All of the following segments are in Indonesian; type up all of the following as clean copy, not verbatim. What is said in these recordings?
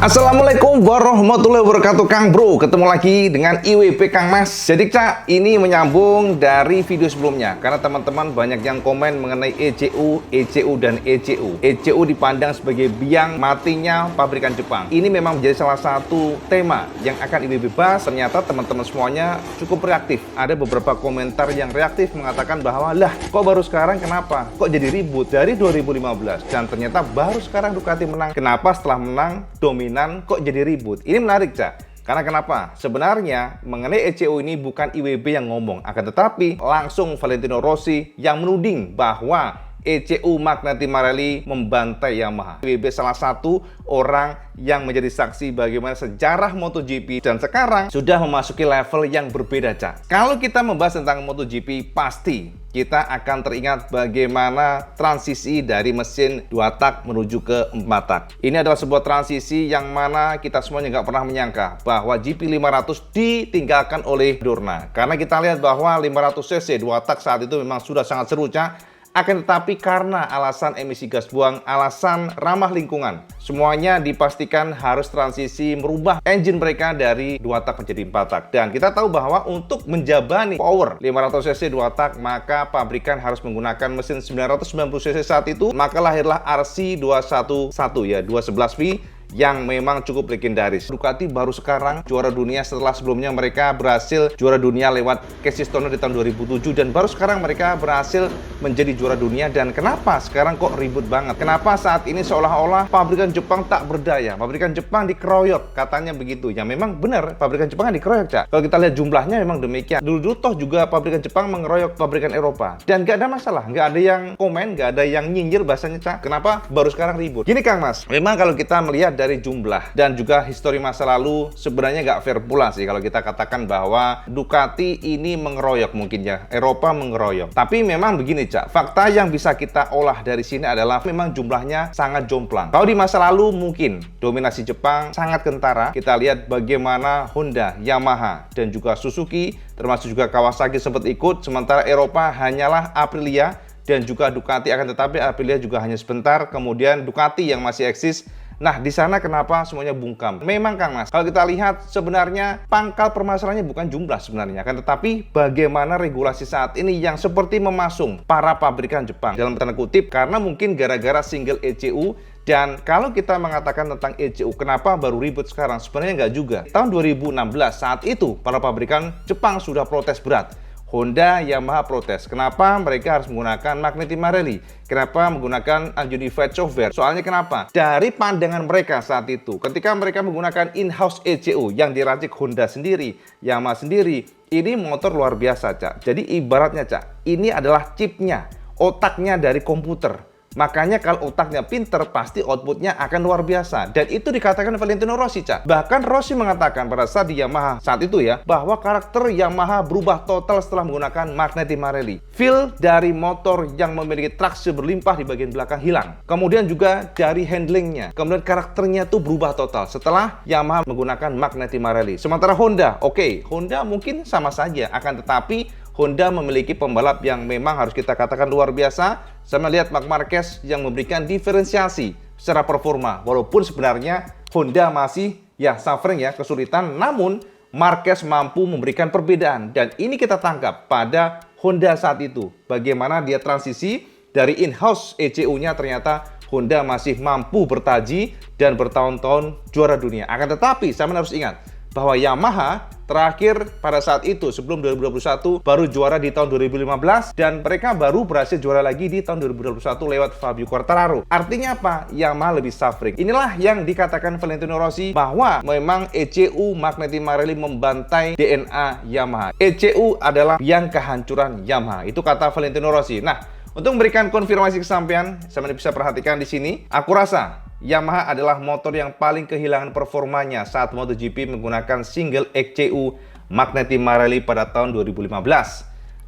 Assalamualaikum warahmatullahi wabarakatuh Kang Bro. Ketemu lagi dengan IWB Kang Mas. Jadi Cak, ini menyambung dari video sebelumnya. Karena teman-teman banyak yang komen mengenai ECU dan ECU. ECU dipandang sebagai biang matinya pabrikan Jepang. Ini memang menjadi salah satu tema yang akan IWB bahas. Ternyata teman-teman semuanya cukup reaktif. Ada beberapa komentar yang reaktif mengatakan bahwa lah kok baru sekarang, kenapa? Kok jadi ribut dari 2015? Dan ternyata baru sekarang Ducati menang. Kenapa setelah menang dominan kok jadi ribut? Ini menarik, Cak. Karena kenapa? Sebenarnya mengenai ECU ini bukan IWB yang ngomong, akan tetapi langsung Valentino Rossi yang menuding bahwa ECU Magneti Marelli membantai Yamaha. IWB salah satu orang yang menjadi saksi bagaimana sejarah MotoGP dan sekarang sudah memasuki level yang berbeda, Cak. Kalau kita membahas tentang MotoGP, pasti kita akan teringat bagaimana transisi dari mesin 2 tak menuju ke 4 tak. Ini adalah sebuah transisi yang mana kita semuanya nggak pernah menyangka bahwa GP500 ditinggalkan oleh Dorna. Karena kita lihat bahwa 500cc 2 tak saat itu memang sudah sangat seru, Cak. Akan tetapi karena alasan emisi gas buang, alasan ramah lingkungan, semuanya dipastikan harus transisi merubah engine mereka dari 2 tak menjadi 4 tak. Dan kita tahu bahwa untuk menjabani power 500cc 2 tak, maka pabrikan harus menggunakan mesin 990cc saat itu. Maka lahirlah RC211 ya, 211V, yang memang cukup legendaris. Ducati baru sekarang juara dunia setelah sebelumnya mereka berhasil juara dunia lewat Casey Stoner di tahun 2007, dan baru sekarang mereka berhasil menjadi juara dunia. Dan kenapa sekarang kok ribut banget? Kenapa saat ini seolah-olah pabrikan Jepang tak berdaya? Pabrikan Jepang dikeroyok, katanya begitu. Ya memang benar, pabrikan Jepang dikeroyok, Cak. Kalau kita lihat jumlahnya memang demikian. Dulu toh juga pabrikan Jepang mengeroyok pabrikan Eropa. Dan gak ada masalah, gak ada yang komen, gak ada yang nyinyir bahasanya, Cak. Kenapa baru sekarang ribut? Gini Kang Mas, memang kalau kita melihat dari jumlah dan juga histori masa lalu, sebenarnya nggak fair pula sih kalau kita katakan bahwa Ducati ini mengeroyok, mungkin ya Eropa mengeroyok. Tapi memang begini, Cak, fakta yang bisa kita olah dari sini adalah memang jumlahnya sangat jomplang. Kalau di masa lalu mungkin dominasi Jepang sangat kentara. Kita lihat bagaimana Honda, Yamaha, dan juga Suzuki, termasuk juga Kawasaki sempat ikut, sementara Eropa hanyalah Aprilia dan juga Ducati. Akan tetapi Aprilia juga hanya sebentar, kemudian Ducati yang masih eksis. Nah, di sana kenapa semuanya bungkam? Memang Kang Mas, kalau kita lihat sebenarnya pangkal permasalahannya bukan jumlah sebenarnya, kan, tetapi bagaimana regulasi saat ini yang seperti memasung para pabrikan Jepang dalam tanda kutip, karena mungkin gara-gara single ECU. Dan kalau kita mengatakan tentang ECU, kenapa baru ribut sekarang? Sebenarnya nggak juga. Tahun 2016 saat itu para pabrikan Jepang sudah protes berat. Honda, Yamaha protes. Kenapa mereka harus menggunakan Magneti Marelli? Kenapa menggunakan Unified Software? Soalnya kenapa? Dari pandangan mereka saat itu, ketika mereka menggunakan in-house ECU yang diracik Honda sendiri, Yamaha sendiri, ini motor luar biasa, Cak. Jadi ibaratnya, Cak, ini adalah chipnya, otaknya dari komputer. Makanya kalau otaknya pinter, pasti outputnya akan luar biasa. Dan itu dikatakan Valentino Rossi, Cak. Bahkan Rossi mengatakan pada saat di Yamaha saat itu ya, bahwa karakter Yamaha berubah total setelah menggunakan Magneti Marelli. Feel dari motor yang memiliki traksi berlimpah di bagian belakang hilang. Kemudian juga dari handlingnya. Kemudian karakternya tuh berubah total setelah Yamaha menggunakan Magneti Marelli. Sementara Honda, oke, Honda mungkin sama saja. Akan tetapi Honda memiliki pembalap yang memang harus kita katakan luar biasa. Saya melihat Marc Marquez yang memberikan diferensiasi secara performa. Walaupun sebenarnya Honda masih ya suffering ya, kesulitan. Namun Marquez mampu memberikan perbedaan. Dan ini kita tangkap pada Honda saat itu. Bagaimana dia transisi dari in-house ECU-nya, ternyata Honda masih mampu bertaji dan bertahun-tahun juara dunia. Akan tetapi saya harus ingat bahwa Yamaha terakhir pada saat itu sebelum 2021 baru juara di tahun 2015, dan mereka baru berhasil juara lagi di tahun 2021 lewat Fabio Quartararo. Artinya apa? Yamaha lebih suffering. Inilah yang dikatakan Valentino Rossi bahwa memang ECU Magneti Marelli membantai DNA Yamaha. ECU adalah yang kehancuran Yamaha. Itu kata Valentino Rossi. Nah, untuk memberikan konfirmasi kesampaian, saya bisa perhatikan di sini, aku rasa Yamaha adalah motor yang paling kehilangan performanya saat MotoGP menggunakan single ECU Magneti Marelli pada tahun 2015.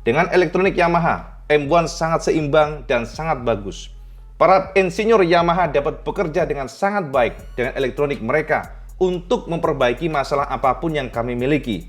Dengan elektronik Yamaha, M1 sangat seimbang dan sangat bagus. Para insinyur Yamaha dapat bekerja dengan sangat baik dengan elektronik mereka untuk memperbaiki masalah apapun yang kami miliki.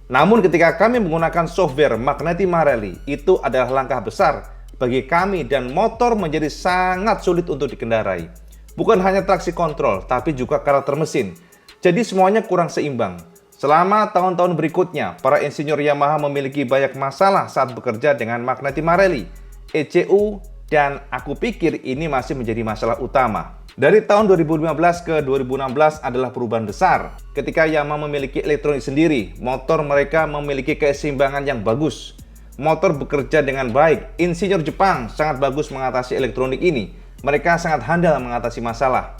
Namun ketika kami menggunakan software Magneti Marelli, itu adalah langkah besar bagi kami dan motor menjadi sangat sulit untuk dikendarai. Bukan hanya traksi kontrol, tapi juga karakter mesin. Jadi semuanya kurang seimbang. Selama tahun-tahun berikutnya, para insinyur Yamaha memiliki banyak masalah saat bekerja dengan Magneti Marelli, ECU, dan aku pikir ini masih menjadi masalah utama. Dari tahun 2015 ke 2016 adalah perubahan besar. Ketika Yamaha memiliki elektronik sendiri, motor mereka memiliki keseimbangan yang bagus. Motor bekerja dengan baik. Insinyur Jepang sangat bagus mengatasi elektronik ini. Mereka sangat handal mengatasi masalah.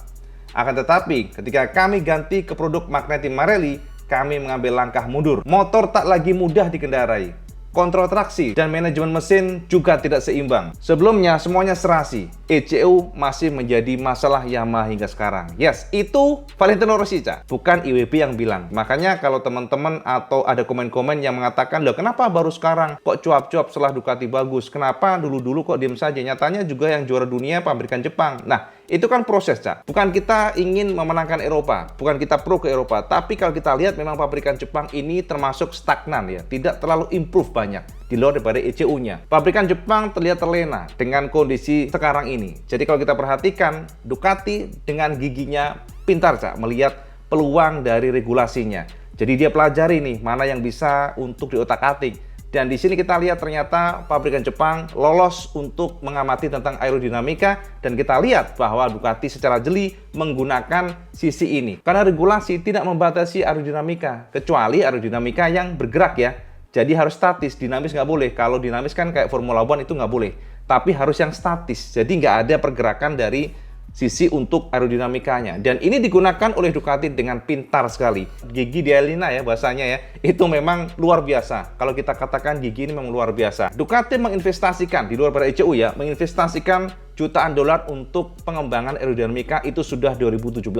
Akan tetapi, ketika kami ganti ke produk Magneti Marelli, kami mengambil langkah mundur. Motor tak lagi mudah dikendarai. Kontrol traksi dan manajemen mesin juga tidak seimbang. Sebelumnya semuanya serasi. ECU masih menjadi masalah Yamaha hingga sekarang. Yes, itu Valentino Rossi, Cak. Bukan IWB yang bilang. Makanya kalau teman-teman atau ada komen-komen yang mengatakan, loh kenapa baru sekarang kok cuap-cuap setelah Ducati bagus? Kenapa dulu-dulu kok diem saja? Nyatanya juga yang juara dunia pabrikan Jepang. Nah, itu kan proses, Cak. Bukan kita ingin memenangkan Eropa, bukan kita pro ke Eropa, tapi kalau kita lihat memang pabrikan Jepang ini termasuk stagnan ya, tidak terlalu improve banyak di luar daripada ECU-nya. Pabrikan Jepang terlihat terlena dengan kondisi sekarang ini. Jadi kalau kita perhatikan, Ducati dengan giginya pintar, Cak, melihat peluang dari regulasinya. Jadi dia pelajari nih mana yang bisa untuk diotak-atik. Dan di sini kita lihat ternyata pabrikan Jepang lolos untuk mengamati tentang aerodinamika, dan kita lihat bahwa Ducati secara jeli menggunakan sisi ini. Karena regulasi tidak membatasi aerodinamika, kecuali aerodinamika yang bergerak ya. Jadi harus statis, dinamis nggak boleh. Kalau dinamis kan kayak Formula One itu nggak boleh. Tapi harus yang statis, jadi nggak ada pergerakan dari sisi untuk aerodinamikanya. Dan ini digunakan oleh Ducati dengan pintar sekali. Gigi di Elina ya bahasanya ya, itu memang luar biasa. Kalau kita katakan gigi ini memang luar biasa. Ducati menginvestasikan, di luar pada ECU ya, menginvestasikan jutaan dolar untuk pengembangan aerodinamika itu sudah 2017.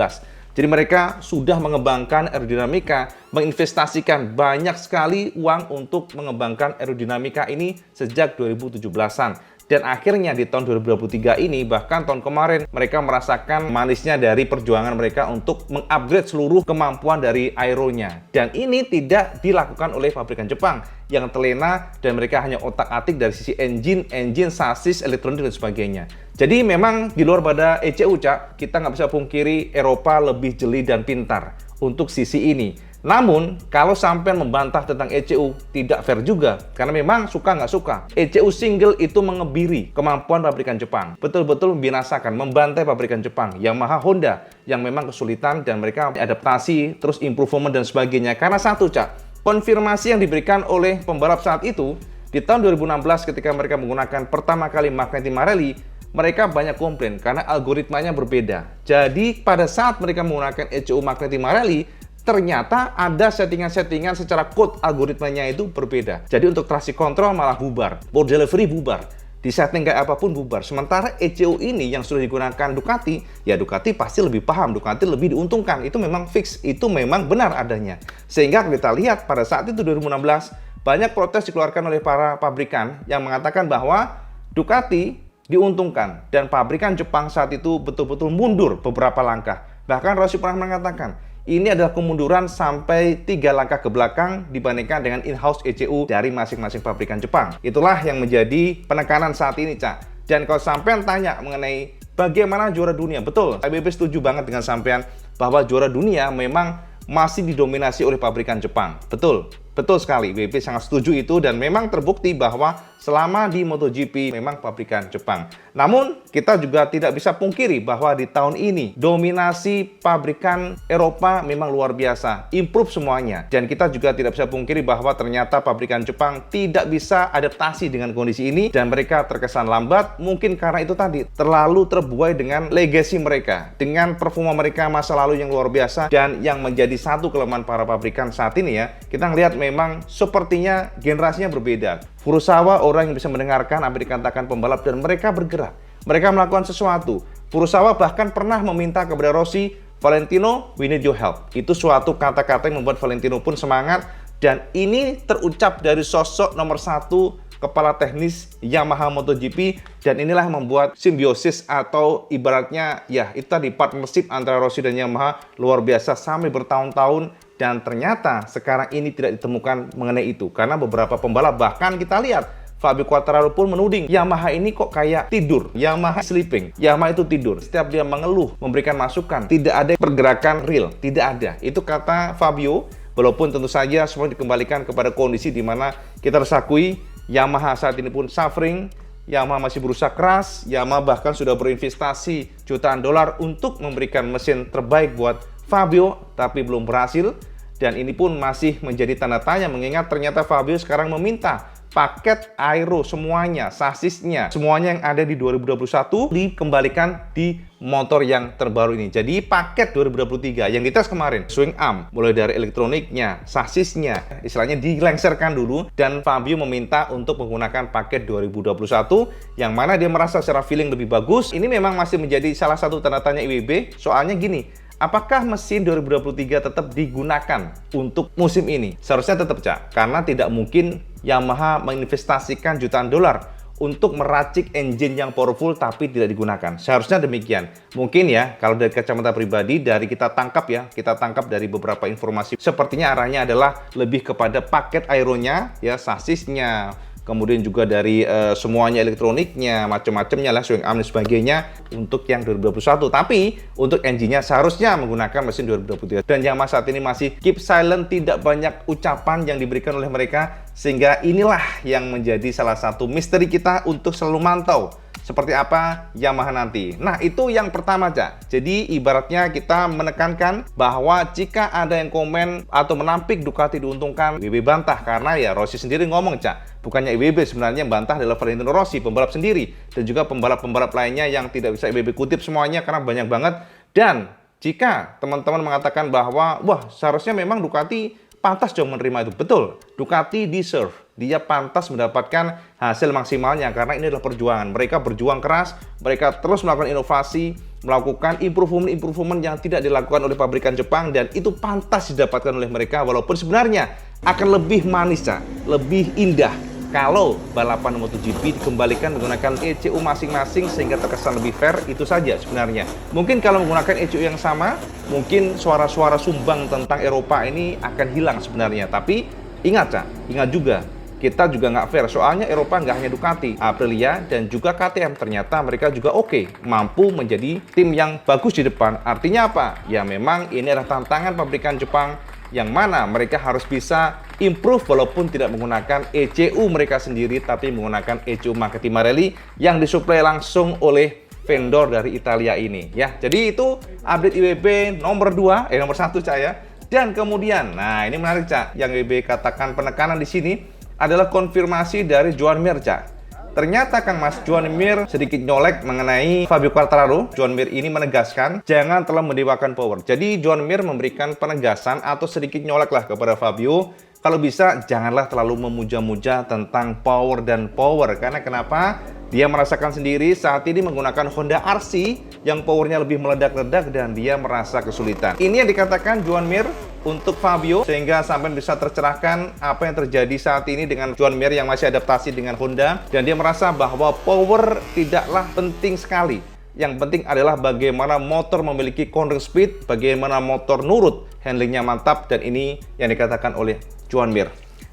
Jadi mereka sudah mengembangkan aerodinamika, menginvestasikan banyak sekali uang untuk mengembangkan aerodinamika ini sejak 2017-an. Dan akhirnya di tahun 2023 ini, bahkan tahun kemarin, mereka merasakan manisnya dari perjuangan mereka untuk mengupgrade seluruh kemampuan dari aeronya. Dan ini tidak dilakukan oleh pabrikan Jepang yang terlena, dan mereka hanya otak-atik dari sisi engine, sasis, elektronik, dan sebagainya. Jadi memang di luar pada ECU, Cak, kita nggak bisa pungkiri Eropa lebih jeli dan pintar untuk sisi ini. Namun, kalau sampai membantah tentang ECU, tidak fair juga. Karena memang suka nggak suka. ECU single itu mengebiri kemampuan pabrikan Jepang. Betul-betul membinasakan, membantai pabrikan Jepang. Yamaha, Honda, yang memang kesulitan dan mereka adaptasi, terus improvement dan sebagainya. Karena satu, Cak, konfirmasi yang diberikan oleh pembalap saat itu, di tahun 2016 ketika mereka menggunakan pertama kali Magneti Marelli, mereka banyak komplain karena algoritmanya berbeda. Jadi, pada saat mereka menggunakan ECU Magneti Marelli, ternyata ada settingan-settingan secara code algoritmanya itu berbeda. Jadi untuk traksi kontrol malah bubar, power delivery bubar, di setting kayak apapun bubar. Sementara ECU ini yang sudah digunakan Ducati, ya Ducati pasti lebih paham, Ducati lebih diuntungkan. Itu memang fix, itu memang benar adanya. Sehingga kita lihat pada saat itu 2016, banyak protes dikeluarkan oleh para pabrikan yang mengatakan bahwa Ducati diuntungkan dan pabrikan Jepang saat itu betul-betul mundur beberapa langkah. Bahkan Rossi pernah mengatakan, ini adalah kemunduran sampai 3 langkah ke belakang dibandingkan dengan in-house ECU dari masing-masing pabrikan Jepang. Itulah yang menjadi penekanan saat ini, Cak. Dan kalau sampean tanya mengenai bagaimana juara dunia, betul, IWB setuju banget dengan sampean bahwa juara dunia memang masih didominasi oleh pabrikan Jepang. Betul, betul sekali. IWB sangat setuju itu, dan memang terbukti bahwa selama di MotoGP memang pabrikan Jepang. Namun, kita juga tidak bisa pungkiri bahwa di tahun ini dominasi pabrikan Eropa memang luar biasa, improve semuanya. Dan kita juga tidak bisa pungkiri bahwa ternyata pabrikan Jepang tidak bisa adaptasi dengan kondisi ini, dan mereka terkesan lambat, mungkin karena itu tadi, terlalu terbuai dengan legacy mereka, dengan performa mereka masa lalu yang luar biasa, dan yang menjadi satu kelemahan para pabrikan saat ini ya, kita ngelihat memang sepertinya generasinya berbeda. Furusawa orang yang bisa mendengarkan apa dikatakan pembalap dan mereka bergerak. Mereka melakukan sesuatu. Furusawa bahkan pernah meminta kepada Rossi, Valentino, we need your help. Itu suatu kata-kata yang membuat Valentino pun semangat, dan ini terucap dari sosok nomor 1 kepala teknis Yamaha MotoGP, dan inilah yang membuat simbiosis atau ibaratnya ya itu tadi partnership antara Rossi dan Yamaha luar biasa sampai bertahun-tahun. Dan ternyata sekarang ini tidak ditemukan mengenai itu, karena beberapa pembalap, bahkan kita lihat Fabio Quartararo pun menuding Yamaha ini kok kayak tidur, Yamaha sleeping, Yamaha itu tidur. Setiap dia mengeluh, memberikan masukan, tidak ada pergerakan real, tidak ada. Itu kata Fabio, walaupun tentu saja semua dikembalikan kepada kondisi di mana kita harus akui Yamaha saat ini pun suffering, Yamaha masih berusaha keras, Yamaha bahkan sudah berinvestasi jutaan dolar untuk memberikan mesin terbaik buat Fabio, tapi belum berhasil. Dan ini pun masih menjadi tanda tanya mengingat ternyata Fabio sekarang meminta paket aero semuanya, sasisnya, semuanya yang ada di 2021 dikembalikan di motor yang terbaru ini. Jadi paket 2023 yang dites kemarin, swing arm, mulai dari elektroniknya, sasisnya, istilahnya dilengserkan dulu, dan Fabio meminta untuk menggunakan paket 2021 yang mana dia merasa secara feeling lebih bagus. Ini memang masih menjadi salah satu tanda tanya IWB, soalnya gini, apakah mesin 2023 tetap digunakan untuk musim ini? Seharusnya tetap, Cak. Karena tidak mungkin Yamaha menginvestasikan jutaan dolar untuk meracik engine yang powerful tapi tidak digunakan. Seharusnya demikian. Mungkin ya, kalau dari kacamata pribadi, dari kita tangkap dari beberapa informasi, sepertinya arahnya adalah lebih kepada paket aeronya, ya, sasisnya, kemudian juga dari semuanya elektroniknya, macam-macamnya lah, swing arm dan sebagainya untuk yang 2021. Tapi untuk engine-nya seharusnya menggunakan mesin 2023. Dan Yamaha saat ini masih keep silent, tidak banyak ucapan yang diberikan oleh mereka, sehingga inilah yang menjadi salah satu misteri kita untuk selalu mantau seperti apa Yamaha nanti. Nah, itu yang pertama, Cak. Jadi ibaratnya kita menekankan bahwa jika ada yang komen atau menampik Ducati diuntungkan, IWB bantah. Karena ya Rossi sendiri ngomong, Cak, bukannya IWB, sebenarnya yang bantah adalah Valentino Rossi, pembalap sendiri, dan juga pembalap-pembalap lainnya yang tidak bisa IWB kutip semuanya karena banyak banget. Dan jika teman-teman mengatakan bahwa wah, seharusnya memang Ducati pantas dong menerima itu. Betul, Ducati deserve. Dia pantas mendapatkan hasil maksimalnya karena ini adalah perjuangan. Mereka berjuang keras, mereka terus melakukan inovasi, melakukan improvement yang tidak dilakukan oleh pabrikan Jepang, dan itu pantas didapatkan oleh mereka, walaupun sebenarnya akan lebih manis, Cak, lebih indah kalau balapan MotoGP dikembalikan menggunakan ECU masing-masing sehingga terkesan lebih fair. Itu saja sebenarnya. Mungkin kalau menggunakan ECU yang sama, mungkin suara-suara sumbang tentang Eropa ini akan hilang sebenarnya. Tapi ingat, Cak, ingat juga, kita juga nggak fair. Soalnya Eropa nggak hanya Ducati, Aprilia, dan juga KTM. Ternyata mereka juga oke, mampu menjadi tim yang bagus di depan. Artinya apa? Ya memang ini adalah tantangan pabrikan Jepang, yang mana mereka harus bisa improve walaupun tidak menggunakan ECU mereka sendiri, tapi menggunakan ECU Maketti Marelli yang disuplai langsung oleh vendor dari Italia ini, ya. Jadi itu update IWB nomor 1, Cak, ya. Dan kemudian, nah ini menarik, Cak, yang IWB katakan penekanan di sini adalah konfirmasi dari Joan Mir, Cak. Ternyata Kang Mas Joan Mir sedikit nyolek mengenai Fabio Quartararo. Joan Mir ini menegaskan jangan terlalu mendewakan power. Jadi Joan Mir memberikan penegasan atau sedikit nyolek lah kepada Fabio. Kalau bisa janganlah terlalu memuja-muja tentang power dan power. Karena kenapa? Dia merasakan sendiri saat ini menggunakan Honda RC yang powernya lebih meledak-ledak dan dia merasa kesulitan. Ini yang dikatakan Joan Mir untuk Fabio, sehingga sampai bisa tercerahkan apa yang terjadi saat ini dengan Joan Mir yang masih adaptasi dengan Honda, dan dia merasa bahwa power tidaklah penting sekali. Yang penting adalah bagaimana motor memiliki corner speed, bagaimana motor nurut, handlingnya mantap, dan ini yang dikatakan oleh Joan Mir.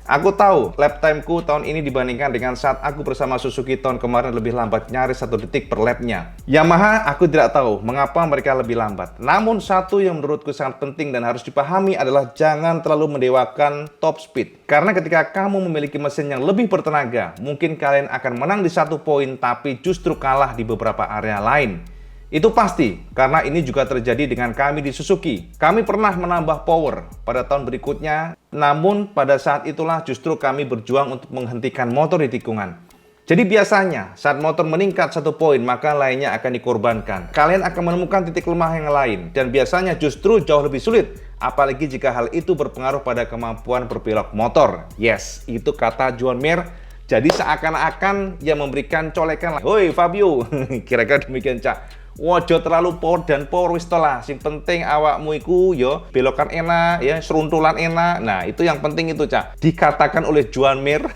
Aku tahu lap timeku tahun ini dibandingkan dengan saat aku bersama Suzuki tahun kemarin lebih lambat, nyaris 1 detik per lapnya. Yamaha, aku tidak tahu mengapa mereka lebih lambat. Namun satu yang menurutku sangat penting dan harus dipahami adalah jangan terlalu mendewakan top speed. Karena ketika kamu memiliki mesin yang lebih bertenaga, mungkin kalian akan menang di 1 poin tapi justru kalah di beberapa area lain. Itu pasti, karena ini juga terjadi dengan kami di Suzuki. Kami pernah menambah power pada tahun berikutnya, namun pada saat itulah justru kami berjuang untuk menghentikan motor di tikungan. Jadi biasanya, saat motor meningkat 1 poin, maka lainnya akan dikorbankan. Kalian akan menemukan titik lemah yang lain, dan biasanya justru jauh lebih sulit. Apalagi jika hal itu berpengaruh pada kemampuan berbelok motor. Yes, itu kata Joan Mir. Jadi seakan-akan ia memberikan colekan. Hoi Fabio, kira-kira demikian, Cak. Wojo terlalu power dan power wis lah. Sing penting awakmu iku yo belokan enak, ya seruntulan enak. Nah, itu yang penting itu, Cak. Dikatakan oleh Joan Mir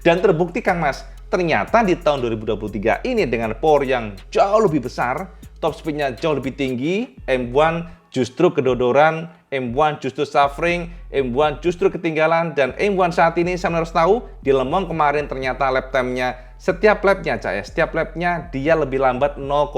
dan terbukti, Kang Mas. Ternyata di tahun 2023 ini dengan power yang jauh lebih besar, top speednya jauh lebih tinggi, M1 justru kedodoran M1 justru suffering, M1 justru ketinggalan, dan M1 saat ini saya harus tahu di Le Mans kemarin ternyata lap time-nya setiap lapnya setiap lapnya dia lebih lambat 0,6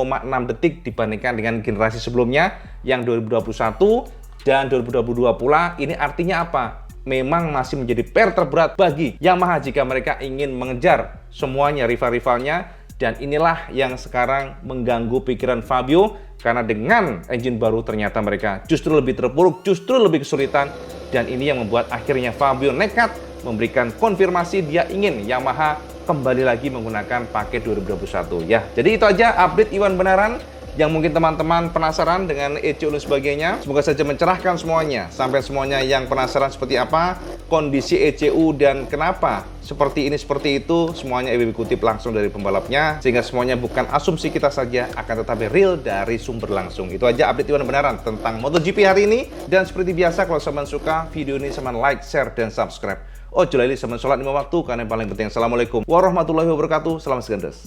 detik dibandingkan dengan generasi sebelumnya yang 2021 dan 2022 pula. Ini artinya apa? Memang masih menjadi PR terberat bagi Yamaha jika mereka ingin mengejar semuanya rival-rivalnya. Dan inilah yang sekarang mengganggu pikiran Fabio, karena dengan engine baru ternyata mereka justru lebih terpuruk, justru lebih kesulitan. Dan ini yang membuat akhirnya Fabio nekat memberikan konfirmasi dia ingin Yamaha kembali lagi menggunakan paket 2021 ya. Jadi itu aja update Iwan Benaran yang mungkin teman-teman penasaran dengan ECU dan sebagainya. Semoga saja mencerahkan semuanya, sampai semuanya yang penasaran seperti apa kondisi ECU dan kenapa seperti ini seperti itu, semuanya Ibu kutip langsung dari pembalapnya, sehingga semuanya bukan asumsi kita saja, akan tetapi real dari sumber langsung. Itu aja update Iwan Benaran tentang MotoGP hari ini. Dan seperti biasa, kalau teman suka video ini, teman like, share, dan subscribe. Ojo lali sama sholat 5 waktu, karena yang paling penting. Assalamualaikum warahmatullahi wabarakatuh. Salam segendes.